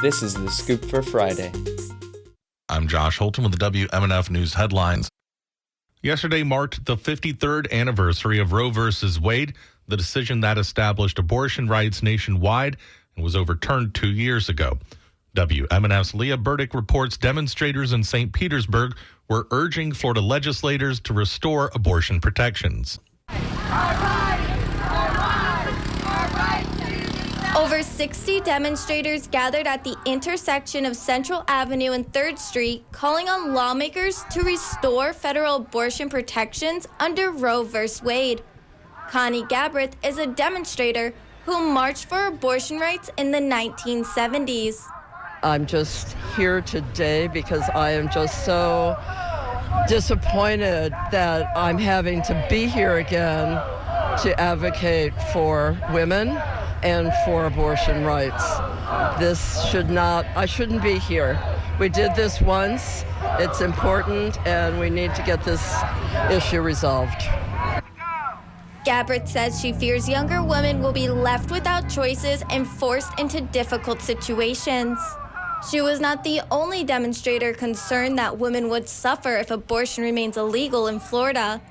This is The Scoop for Friday. I'm Josh Holton with the WMNF News headlines. Yesterday marked the 53rd anniversary of Roe v. Wade, the decision that established abortion rights nationwide and was overturned 2 years ago. WMNF's Leah Burdick reports demonstrators in St. Petersburg were urging Florida legislators to restore abortion protections. Over 60 demonstrators gathered at the intersection of Central Avenue and 3rd Street, calling on lawmakers to restore federal abortion protections under Roe v. Wade. Connie Gabrith is a demonstrator who marched for abortion rights in the 1970s. I'm just here today because I am just so disappointed that I'm having to be here again to advocate for women and for abortion rights. I shouldn't be here. We did this once, it's important, and we need to get this issue resolved. Gabrith says she fears younger women will be left without choices and forced into difficult situations. She was not the only demonstrator concerned that women would suffer if abortion remains illegal in Florida.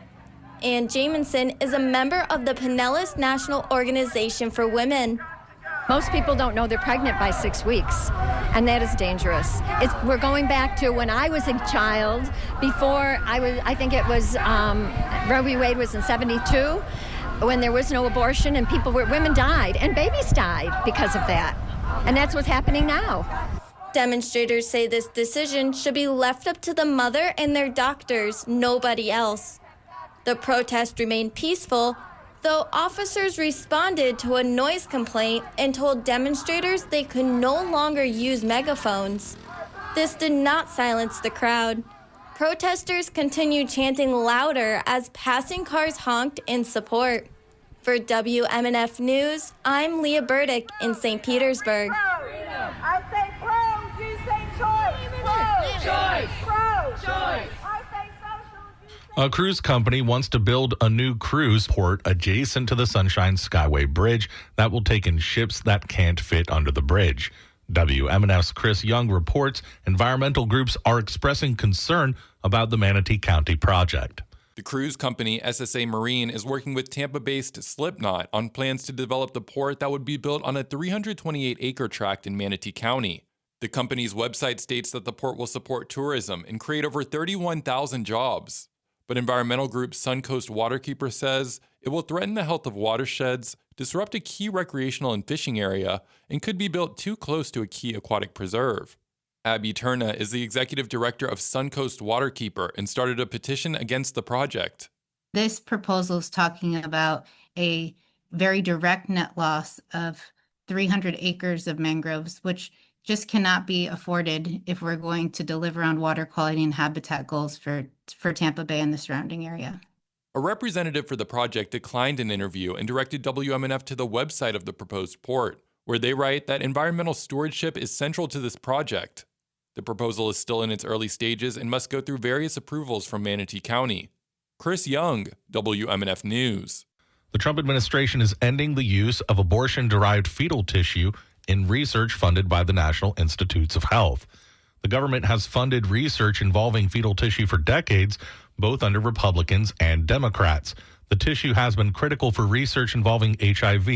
Ann Jamison is a member of the Pinellas National Organization for Women. Most people don't know they're pregnant by 6 weeks, and that is dangerous. We're going back to when I was a child, before I think it was, Roe v. Wade was in 72, when there was no abortion and women died, and babies died because of that. And that's what's happening now. Demonstrators say this decision should be left up to the mother and their doctors, nobody else. The protest remained peaceful, though officers responded to a noise complaint and told demonstrators they could no longer use megaphones. This did not silence the crowd. Protesters continued chanting louder as passing cars honked in support. For WMNF News, I'm Leah Burdick in St. Petersburg. I say pro, you say choice. Choice. Pro. Choice. A cruise company wants to build a new cruise port adjacent to the Sunshine Skyway Bridge that will take in ships that can't fit under the bridge. WMNF's Chris Young reports environmental groups are expressing concern about the Manatee County project. The cruise company SSA Marine is working with Tampa-based Slipknot on plans to develop the port that would be built on a 328-acre tract in Manatee County. The company's website states that the port will support tourism and create over 31,000 jobs. But environmental group Suncoast Waterkeeper says it will threaten the health of watersheds, disrupt a key recreational and fishing area, and could be built too close to a key aquatic preserve. Abby Turna is the executive director of Suncoast Waterkeeper and started a petition against the project. This proposal is talking about a very direct net loss of 300 acres of mangroves, which just cannot be afforded if we're going to deliver on water quality and habitat goals for Tampa Bay and the surrounding area. A representative for the project declined an interview and directed WMNF to the website of the proposed port, where they write that environmental stewardship is central to this project. The proposal is still in its early stages and must go through various approvals from Manatee County. Chris Young, WMNF News. The Trump administration is ending the use of abortion-derived fetal tissue in research funded by the National Institutes of Health. The government has funded research involving fetal tissue for decades, both under Republicans and Democrats. The tissue has been critical for research involving HIV,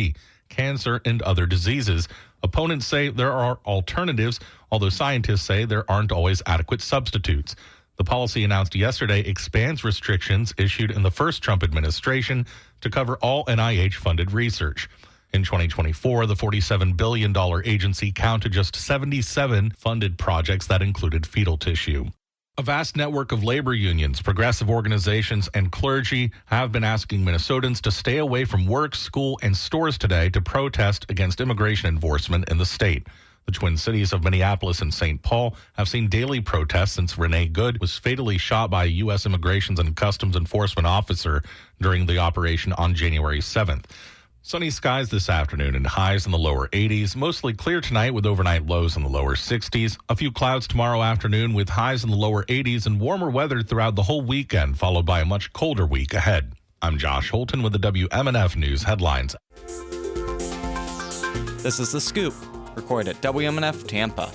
cancer, and other diseases. Opponents say there are alternatives, although scientists say there aren't always adequate substitutes. The policy announced yesterday expands restrictions issued in the first Trump administration to cover all NIH-funded research. In 2024, the $47 billion agency counted just 77 funded projects that included fetal tissue. A vast network of labor unions, progressive organizations, and clergy have been asking Minnesotans to stay away from work, school, and stores today to protest against immigration enforcement in the state. The Twin Cities of Minneapolis and St. Paul have seen daily protests since Renee Good was fatally shot by a U.S. Immigration and Customs Enforcement officer during the operation on January 7th. Sunny skies this afternoon and highs in the lower 80s. Mostly clear tonight with overnight lows in the lower 60s. A few clouds tomorrow afternoon with highs in the lower 80s and warmer weather throughout the whole weekend, followed by a much colder week ahead. I'm Josh Holton with the WMNF News headlines. This is The Scoop. Recorded at WMNF Tampa.